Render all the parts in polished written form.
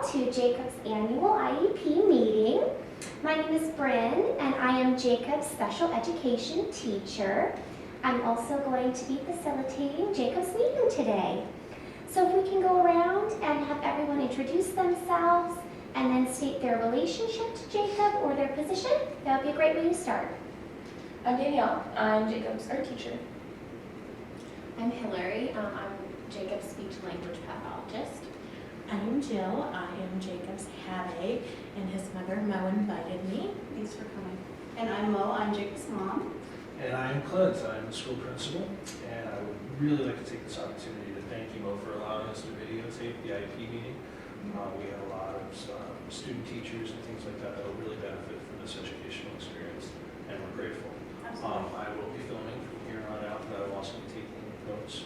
all to Jacob's annual IEP meeting. My name is Bryn, and I am Jacob's special education teacher. I'm also going to be facilitating Jacob's meeting today. So if we can go around and have everyone introduce themselves and then state their relationship to Jacob or their position, that would be a great way to start. I'm Danielle. I'm Jacob's art teacher. I'm Hillary. I'm Jacob's speech-language pathologist. I'm Jill. I am Jacob's hat aide, and his mother, Mo, invited me. Thanks for coming. And I'm Mo. I'm Jacob's mom. And I'm Clint. I'm the school principal, and I would really like to take this opportunity to thank you, Mo, for allowing us to videotape the IEP meeting. We have a lot of student teachers and things like that that will really benefit from this educational experience, and we're grateful. I will be filming from here on out, but I will also be taking notes,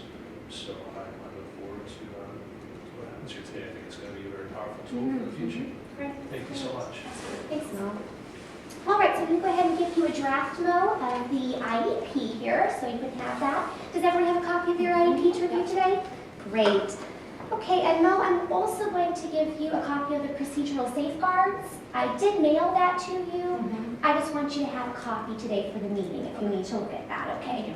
so I look forward to what happens here today. I think it's going to be a very powerful tool for the future. Great. Thank you so much. Thanks, Mo. All right, so I'm going to go ahead and give you a draft, Mo, of the IEP here, so you can have that. Does everyone have a copy of your IEP to review today? Great. Okay, and Mo, I'm also going to give you a copy of the procedural safeguards. I did mail that to you. I just want you to have a copy today for the meeting if you need to look at that, okay?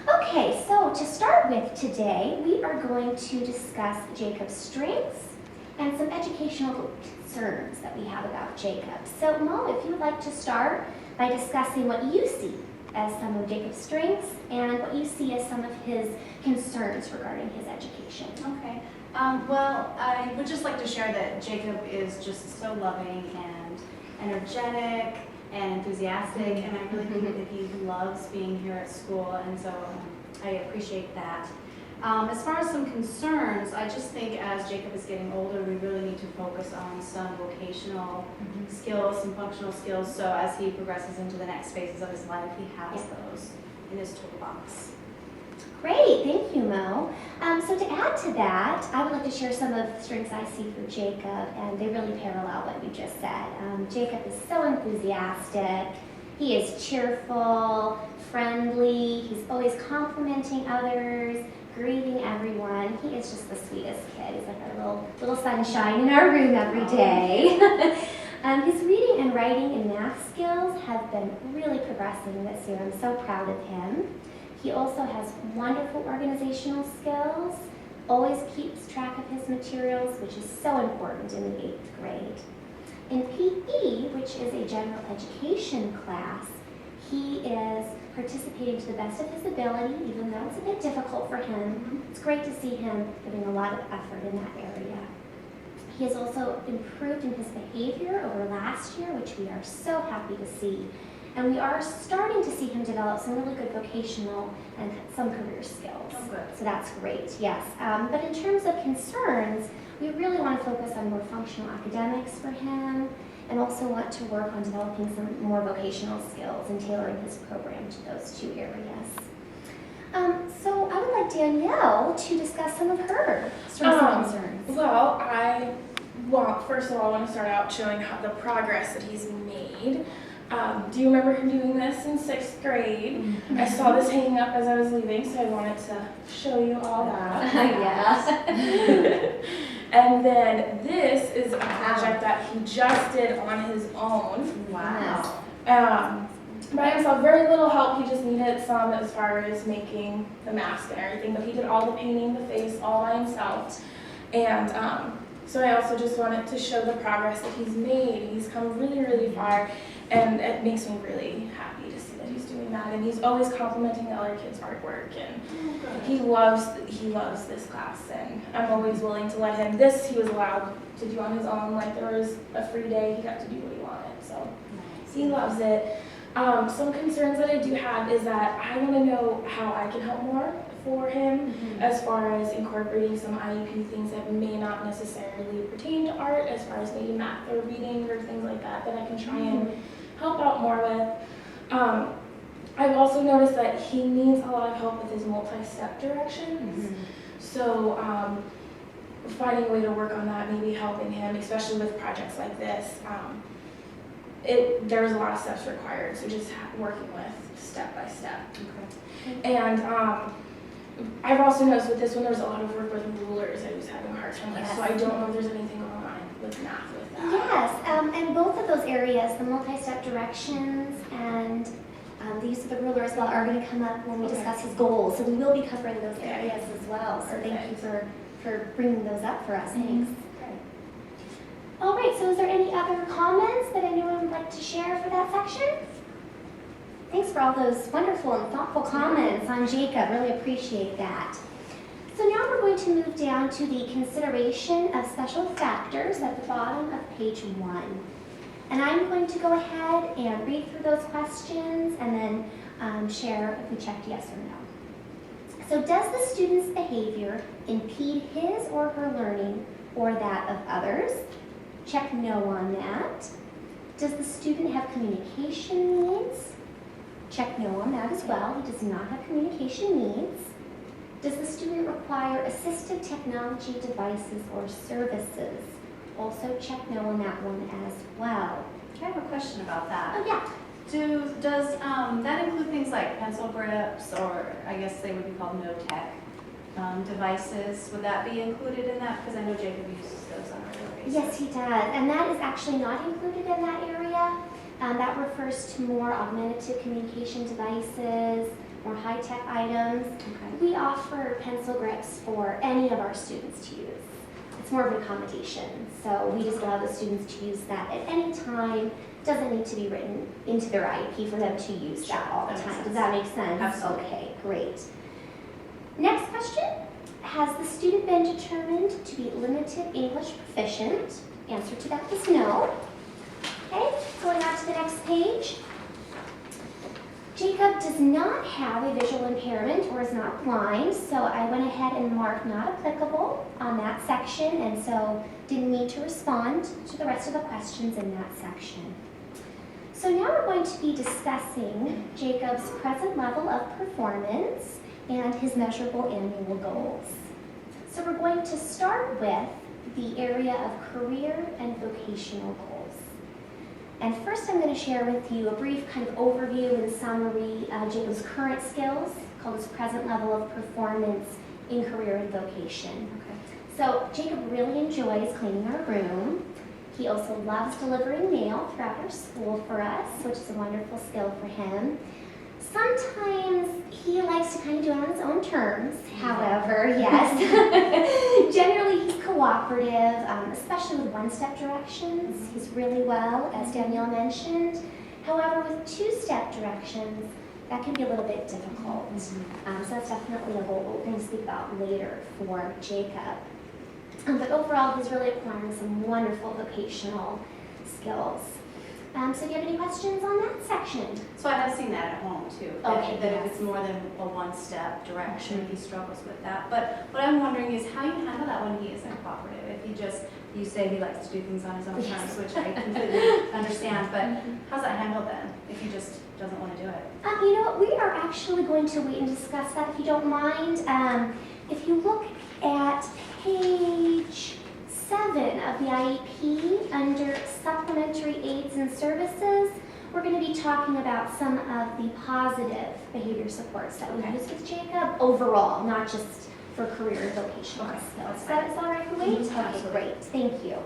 Okay, so to start with today, we are going to discuss Jacob's strengths and some educational concerns that we have about Jacob. So Mo, if you would like to start by discussing what you see as some of Jacob's strengths and what you see as some of his concerns regarding his education. Okay. Well, I would just like to share that Jacob is just so loving and energetic and enthusiastic, and I really think that he loves being here at school, and so I appreciate that. As far as some concerns, I just think as Jacob is getting older, we really need to focus on some vocational skills, some functional skills, so as he progresses into the next phases of his life, he has those in his toolbox. Great, thank you, Mo. So to add to that, I would like to share some of the strengths I see for Jacob, and they really parallel what you just said. Jacob is so enthusiastic. He is cheerful, friendly. He's always complimenting others, greeting everyone. He is just the sweetest kid. He's like our little sunshine in our room every day. His reading and writing and math skills have been really progressing this year. I'm so proud of him. He also has wonderful organizational skills, always keeps track of his materials, which is so important in the 8th grade. In PE, which is a general education class, he is participating to the best of his ability, even though it's a bit difficult for him. It's great to see him giving a lot of effort in that area. He has also improved in his behavior over last year, which we are so happy to see. And we are starting to see him develop some really good vocational and some career skills. Oh, good. So that's great, yes. But in terms of concerns, we really want to focus on more functional academics for him, and also want to work on developing some more vocational skills and tailoring his program to those two areas. So I would like Danielle to discuss some of her strengths and concerns. Well, first of all, I want to start out showing the progress that he's made. Do you remember him doing this in 6th grade? I saw this hanging up as I was leaving, so I wanted to show you all that. Yes. And then this is a project that he just did on his own. Wow. By himself, very little help. He just needed some as far as making the mask and everything, but he did all the painting, the face, all by himself. And so I also just wanted to show the progress that he's made. He's come really, really far, and it makes me really happy to see that he's doing that. And he's always complimenting the other kids' artwork, and he loves this class. And I'm always willing to let him. This he was allowed to do on his own. Like there was a free day, he got to do what he wanted. So he loves it. Some concerns that I do have is that I want to know how I can help more for him as far as incorporating some IEP things that may not necessarily pertain to art, as far as maybe math or reading or things like that I can try and help out more with. I've also noticed that he needs a lot of help with his multi-step directions. So finding a way to work on that, maybe helping him, especially with projects like this. There's a lot of steps required, so just working with step by step. Okay. And I've also noticed with this one, there's a lot of work with rulers I was having a hard time with, so I don't know if there's anything going on with math with that. Yes, and both of those areas, the multi-step directions and the use of the ruler as well, are going to come up when we discuss his goals. So we will be covering those areas as well. So thank you for bringing those up for us. Thanks. All right, so is there any other comments that anyone would like to share for that section? Thanks for all those wonderful and thoughtful comments on Jacob. Really appreciate that. So now we're going to move down to the consideration of special factors at the bottom of page 1. And I'm going to go ahead and read through those questions and then share if we checked yes or no. So does the student's behavior impede his or her learning or that of others? Check no on that. Does the student have communication needs? Check no on that as well. He does not have communication needs. Does the student require assistive technology devices or services? Also check no on that one as well. I have a question about that. Oh yeah. Does that include things like pencil grips, or I guess they would be called no-tech devices? Would that be included in that? Because I know Jacob uses those on a regular basis. Yes, he does. And that is actually not included in that area. That refers to more augmentative communication devices, more high-tech items. Okay. We offer pencil grips for any of our students to use. It's more of an accommodation. So we just allow the students to use that at any time. Doesn't need to be written into their IEP for them to use that all the time. Does that make sense? Absolutely. Okay, great. Next question. Has the student been determined to be limited English proficient? Answer to that is no. Okay, going on to the next page. Jacob does not have a visual impairment or is not blind, so I went ahead and marked not applicable on that section, and so didn't need to respond to the rest of the questions in that section. So now we're going to be discussing Jacob's present level of performance and his measurable annual goals. So we're going to start with the area of career and vocational goals. And first I'm going to share with you a brief kind of overview and summary of Jacob's current skills, called his present level of performance in career and vocation. Okay. So Jacob really enjoys cleaning our room. He also loves delivering mail throughout our school for us, which is a wonderful skill for him. Sometimes he likes to kind of do it on his own terms. However, yes, generally he's cooperative, especially with one-step directions. He's really well, as Danielle mentioned. However, with two-step directions, that can be a little bit difficult. So that's definitely a goal we're going to speak about later for Jacob. But overall, he's really acquiring some wonderful vocational skills. So do you have any questions on that section? So I have seen that at home too. Okay, That yes. if it's more than a one-step direction, he struggles with that. But what I'm wondering is how you handle that when he isn't cooperative. If you say he likes to do things on his own terms, which I completely understand, but how's that handled then, if he just doesn't want to do it? You know what, we are actually going to wait and discuss that if you don't mind. If you look at page 7 of the IEP under supplementary aids and services, we're going to be talking about some of the positive behavior supports that we use with Jacob overall, not just for career and vocational skills. Is that all right for wait? Okay, great. Thank you.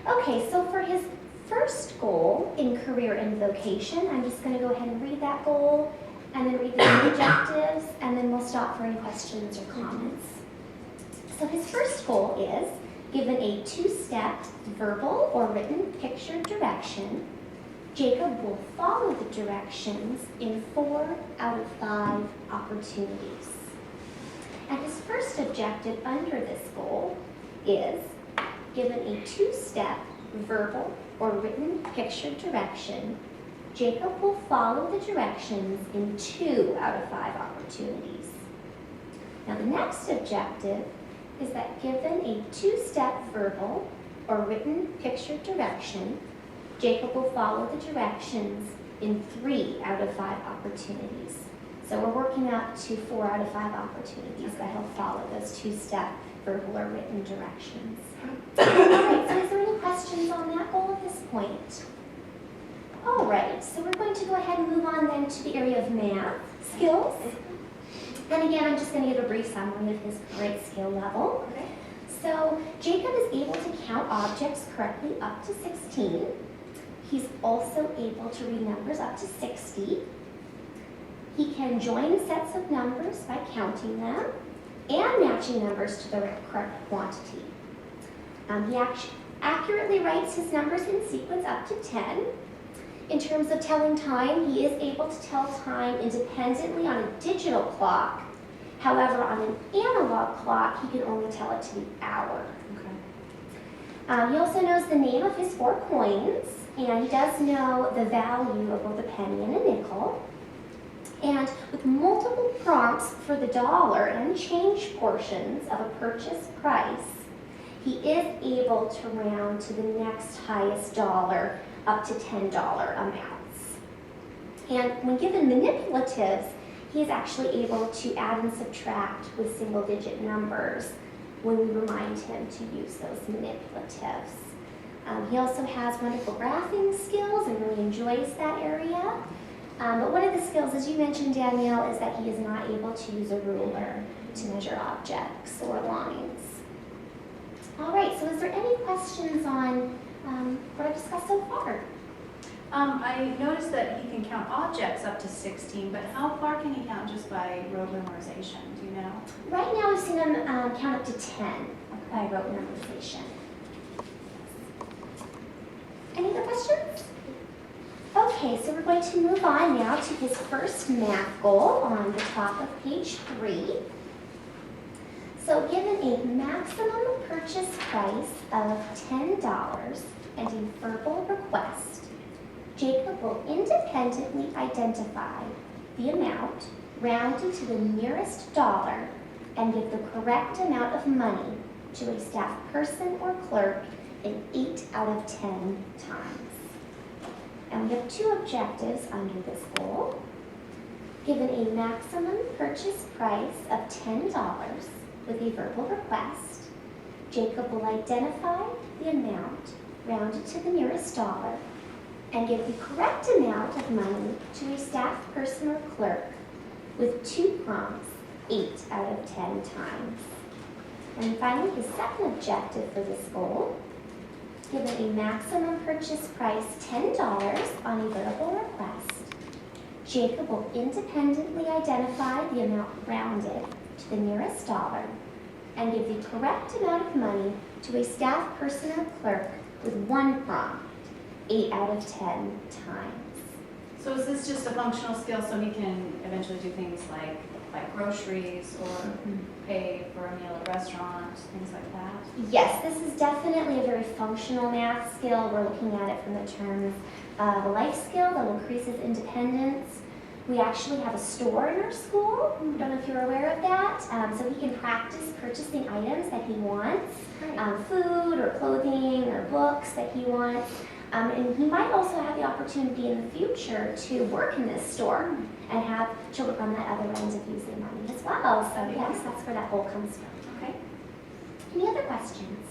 Okay, so for his first goal in career and vocation, I'm just going to go ahead and read that goal and then read the main objectives, and then we'll stop for any questions or comments. So his first goal is, given a two-step verbal or written picture direction, Jacob will follow the directions in 4 out of 5 opportunities. And his first objective under this goal is, given a two-step verbal or written picture direction, Jacob will follow the directions in 2 out of 5 opportunities. Now the next objective is that given a two-step verbal or written picture direction, Jacob will follow the directions in 3 out of 5 opportunities. So we're working up to 4 out of 5 opportunities that he'll follow those two-step verbal or written directions. All right, so is there any questions on that goal at this point? All right, so we're going to go ahead and move on then to the area of math skills. And again, I'm just going to give a brief summary of his current skill level. Okay. So Jacob is able to count objects correctly up to 16. He's also able to read numbers up to 60. He can join sets of numbers by counting them and matching numbers to the correct quantity. He accurately writes his numbers in sequence up to 10. In terms of telling time, he is able to tell time independently on a digital clock. However, on an analog clock, he can only tell it to the hour. Okay. He also knows the name of his 4 coins, and he does know the value of both a penny and a nickel. And with multiple prompts for the dollar and change portions of a purchase price, he is able to round to the next highest dollar up to $10 amounts. And when given manipulatives, he is actually able to add and subtract with single-digit numbers when we remind him to use those manipulatives. He also has wonderful graphing skills and really enjoys that area. But one of the skills, as you mentioned, Danielle, is that he is not able to use a ruler to measure objects or lines. All right, so is there any questions on what I've discussed so far? I noticed that he can count objects up to 16, but how far can he count just by rote memorization? Do you know? Right now, we've seen him count up to 10 by rote memorization. Any other questions? Okay, so we're going to move on now to his first math goal on the top of page 3. So given a maximum purchase price of $10 and a verbal request, Jacob will independently identify the amount rounded to the nearest dollar and give the correct amount of money to a staff person or clerk in 8 out of 10 times. And we have 2 objectives under this goal. Given a maximum purchase price of $10 with a verbal request, Jacob will identify the amount rounded to the nearest dollar and give the correct amount of money to a staff person or clerk with 2 prompts 8 out of 10 times. And finally, his second objective for this goal, given a maximum purchase price $10 on a verbal request, Jacob will independently identify the amount rounded to the nearest dollar and give the correct amount of money to a staff person or clerk with 1 prompt 8 out of 10 times. So is this just a functional skill so he can eventually do things like groceries or pay for a meal at a restaurant, things like that? Yes, this is definitely a very functional math skill. We're looking at it from the terms of a life skill that will increase his independence. We actually have a store in our school. I don't know if you're aware of that. So he can practice purchasing items that he wants, food or clothing or books that he wants. And he might also have the opportunity in the future to work in this store and have to work on that other end of using money as well. So yes, that's where that goal comes from. Okay. Any other questions?